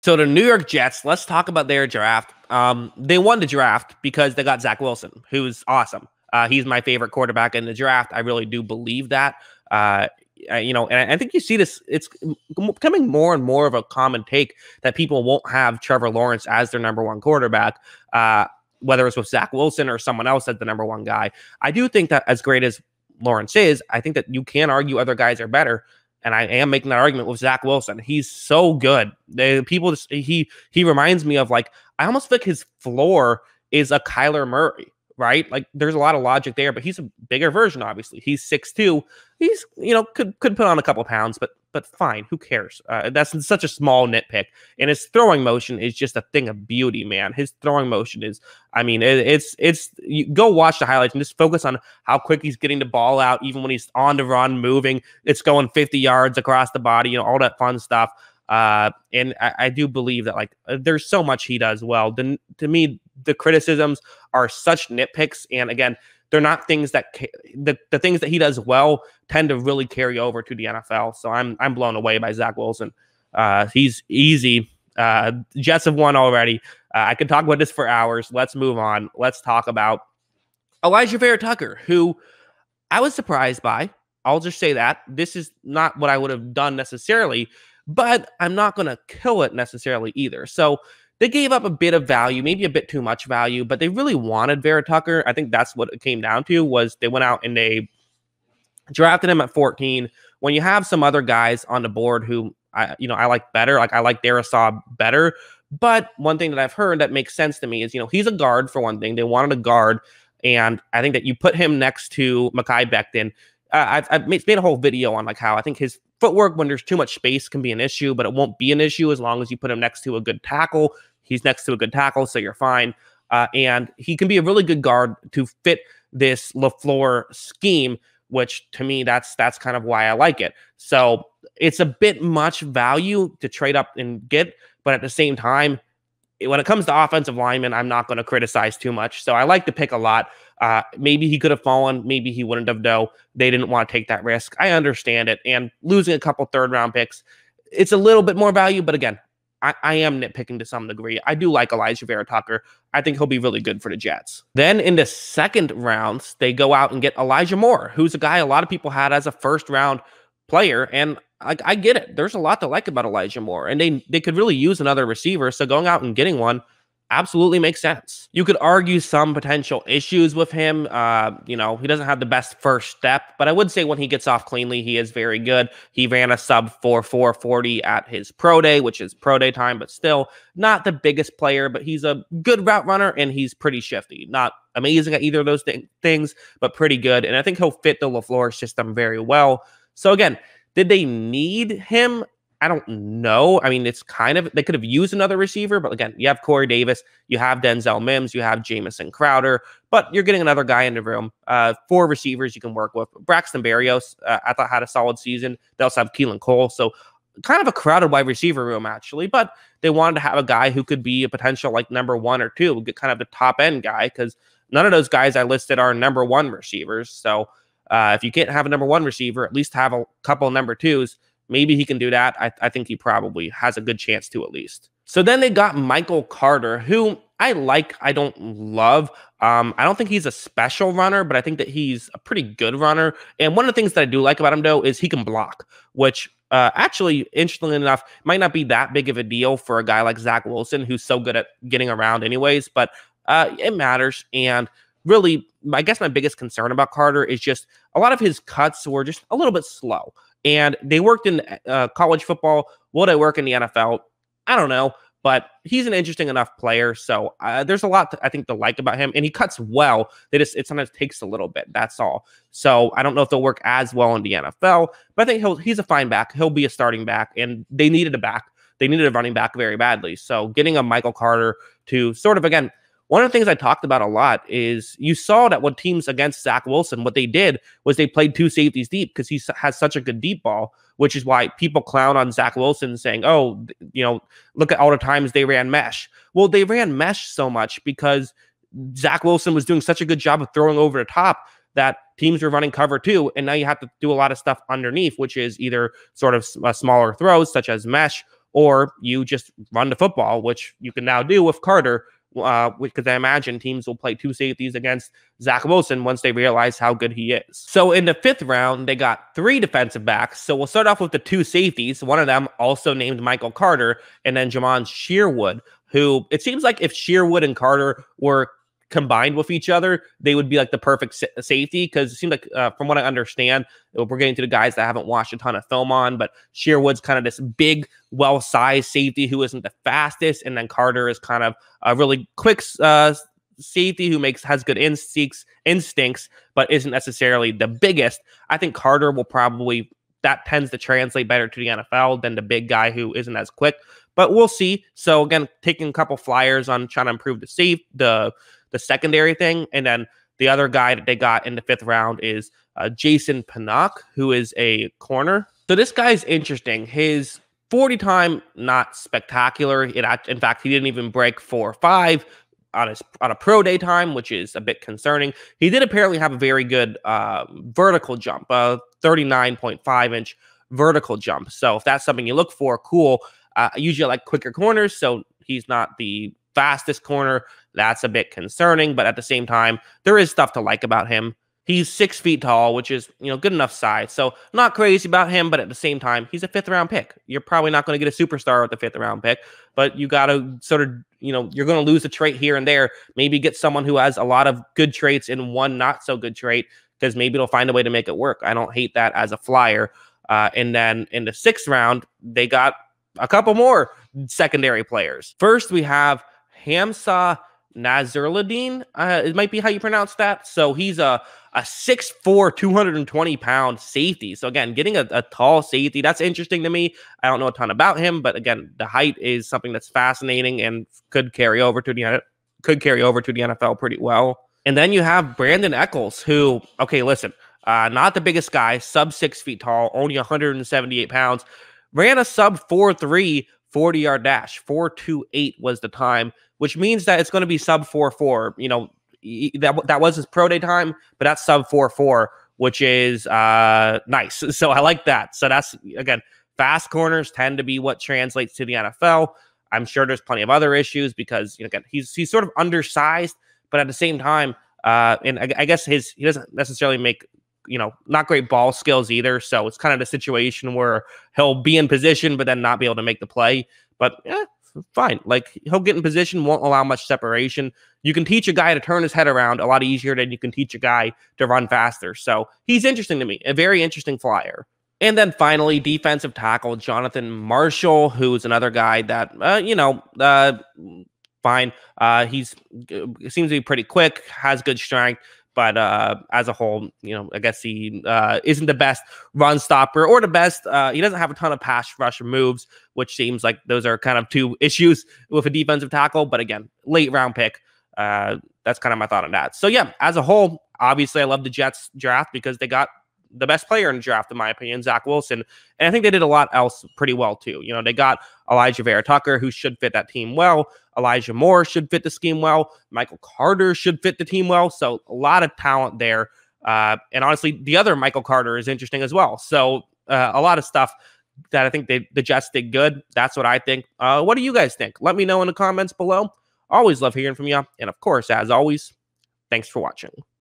So the New York Jets, let's talk about their draft. They won the draft because they got Zach Wilson, who's awesome. He's my favorite quarterback in the draft. I really do believe that. And I think you see this, it's becoming more and more of a common take that people won't have Trevor Lawrence as their number one quarterback, whether it's with Zach Wilson or someone else as the number one guy. I do think that as great as Lawrence is, I think that you can argue other guys are better. And I am making that argument with Zach Wilson. He's so good. He reminds me of, like, I almost feel like his floor is a Kyler Murray, right? Like, there's a lot of logic there, but he's a bigger version, obviously. He's 6'2". He's, could put on a couple pounds, but fine. Who cares? That's such a small nitpick. And his throwing motion is just a thing of beauty, man. His throwing motion is, you go watch the highlights and just focus on how quick he's getting the ball out, even when he's on the run, moving. It's going 50 yards across the body, all that fun stuff. And I do believe that, like, there's so much he does well. To me, the criticisms are such nitpicks. And again, they're not things that the things that he does well tend to really carry over to the NFL. So I'm blown away by Zach Wilson. He's easy. Jets have won already. I could talk about this for hours. Let's move on. Let's talk about Elijah Vera-Tucker, who I was surprised by. I'll just say that. This is not what I would have done necessarily, but I'm not going to kill it necessarily either. So they gave up a bit of value, maybe a bit too much value, but they really wanted Vera-Tucker. I think that's what it came down to, was they went out and they drafted him at 14. When you have some other guys on the board who I like better, like I like Darisaw better. But one thing that I've heard that makes sense to me is, he's a guard for one thing. They wanted a guard, and I think that you put him next to Mekhi Becton. I've made a whole video on, like, how I think his footwork when there's too much space can be an issue, but it won't be an issue as long as you put him next to a good tackle. He's next to a good tackle, so you're fine. And he can be a really good guard to fit this LaFleur scheme, which to me, that's kind of why I like it. So it's a bit much value to trade up and get, but at the same time, when it comes to offensive linemen, I'm not going to criticize too much. So I like the pick a lot. Maybe he could have fallen. Maybe he wouldn't have, though. They didn't want to take that risk. I understand it. And losing a couple third-round picks, it's a little bit more value. But again, I am nitpicking to some degree. I do like Elijah Vera-Tucker. I think he'll be really good for the Jets. Then in the second rounds, they go out and get Elijah Moore, who's a guy a lot of people had as a first-round player. And I get it. There's a lot to like about Elijah Moore, and they could really use another receiver. So going out and getting one absolutely makes sense. You could argue some potential issues with him. He doesn't have the best first step, but I would say when he gets off cleanly, he is very good. He ran a sub 4.40 at his pro day, which is pro day time, but still not the biggest player, but he's a good route runner and he's pretty shifty. Not amazing at either of those things, but pretty good. And I think he'll fit the LaFleur system very well. So again, did they need him? I don't know. I mean, it's kind of, they could have used another receiver, but again, you have Corey Davis, you have Denzel Mims, you have Jamison Crowder, but you're getting another guy in the room. 4 receivers you can work with. Braxton Berrios, I thought, had a solid season. They also have Keelan Cole. So kind of a crowded wide receiver room, actually, but they wanted to have a guy who could be a potential, like, number 1 or 2, get kind of the top end guy, because none of those guys I listed are number 1 receivers. So if you can't have a number 1 receiver, at least have a couple number 2s. Maybe he can do that. I think he probably has a good chance to, at least. So then they got Michael Carter, who I like, I don't love. I don't think he's a special runner, but I think that he's a pretty good runner. And one of the things that I do like about him, though, is he can block, which actually, interestingly enough, might not be that big of a deal for a guy like Zach Wilson, who's so good at getting around anyways, but it matters. And really, I guess my biggest concern about Carter is just a lot of his cuts were just a little bit slow. And they worked in college football. Will they work in the NFL? I don't know. But he's an interesting enough player. So there's a lot, I think, to like about him. And he cuts well. It sometimes takes a little bit. That's all. So I don't know if they'll work as well in the NFL. But I think he's a fine back. He'll be a starting back. And they needed a back. They needed a running back very badly. So getting a Michael Carter to sort of, again, one of the things I talked about a lot is you saw that when teams against Zach Wilson, what they did was they played 2 safeties deep because he has such a good deep ball, which is why people clown on Zach Wilson saying, oh, look at all the times they ran mesh. Well, they ran mesh so much because Zach Wilson was doing such a good job of throwing over the top that teams were running cover 2. And now you have to do a lot of stuff underneath, which is either sort of smaller throws such as mesh, or you just run the football, which you can now do with Carter, because I imagine teams will play two safeties against Zach Wilson once they realize how good he is. So in the 5th round, they got 3 defensive backs. So we'll start off with the 2 safeties. One of them also named Michael Carter, and then Jamon Sherwood, who it seems like if Sherwood and Carter were combined with each other, they would be like the perfect safety, because it seems like, from what I understand, we're getting to the guys that I haven't watched a ton of film on, but Sherwood's kind of this big, well-sized safety who isn't the fastest, and then Carter is kind of a really quick safety who has good instincts, but isn't necessarily the biggest. I think Carter will probably, that tends to translate better to the NFL than the big guy who isn't as quick, but we'll see. So again, taking a couple flyers on trying to improve the secondary thing. And then the other guy that they got in the 5th round is Jason Panock, who is a corner. So this guy's interesting. His 40 time, not spectacular. In fact, he didn't even break 4.5 on a pro day time, which is a bit concerning. He did apparently have a very good vertical jump, 39.5 inch vertical jump. So if that's something you look for, cool. Usually I like quicker corners, so he's not the fastest corner. That's a bit concerning, but at the same time, there is stuff to like about him. He's 6 feet tall, which is, good enough size. So not crazy about him, but at the same time, he's a 5th round pick. You're probably not going to get a superstar with the 5th round pick, but you got to sort of, you're going to lose a trait here and there. Maybe get someone who has a lot of good traits and one not so good trait, because maybe they'll find a way to make it work. I don't hate that as a flyer. And then in the 6th round, they got a couple more secondary players. First, we have Hamza Nazruddin. It might be how you pronounce that. So he's a 6'4", 220-pound safety. So again, getting a tall safety, that's interesting to me. I don't know a ton about him, but again, the height is something that's fascinating and could carry over to the NFL pretty well. And then you have Brandon Eccles, who, okay, listen, not the biggest guy, sub 6 feet tall, only 178 pounds, ran a sub 4.3 40-yard dash. 4.28 was the time, which means that it's going to be sub 4.4. That was his pro day time, but that's sub 4.4, which is nice. So I like that. So that's, again, fast corners tend to be what translates to the NFL. I'm sure there's plenty of other issues because, again, he's sort of undersized, but at the same time, and I guess he doesn't necessarily make, not great ball skills either. So it's kind of the situation where he'll be in position, but then not be able to make the play. But yeah, fine. Like, he'll get in position, won't allow much separation. You can teach a guy to turn his head around a lot easier than you can teach a guy to run faster. So he's interesting to me, a very interesting flyer. And then finally, defensive tackle Jonathan Marshall, who's another guy that, fine. He seems to be pretty quick, has good strength, but as a whole, I guess he isn't the best run stopper or the best. He doesn't have a ton of pass rush moves, which seems like those are kind of two issues with a defensive tackle. But again, late round pick. That's kind of my thought on that. So yeah, as a whole, obviously I love the Jets draft because they got the best player in the draft, in my opinion, Zach Wilson. And I think they did a lot else pretty well too. They got Elijah Vera Tucker, who should fit that team well. Elijah Moore should fit the scheme well. Michael Carter should fit the team well. So a lot of talent there. And honestly, the other Michael Carter is interesting as well. So a lot of stuff that I think the Jets did good. That's what I think. What do you guys think? Let me know in the comments below. Always love hearing from you. And of course, as always, thanks for watching.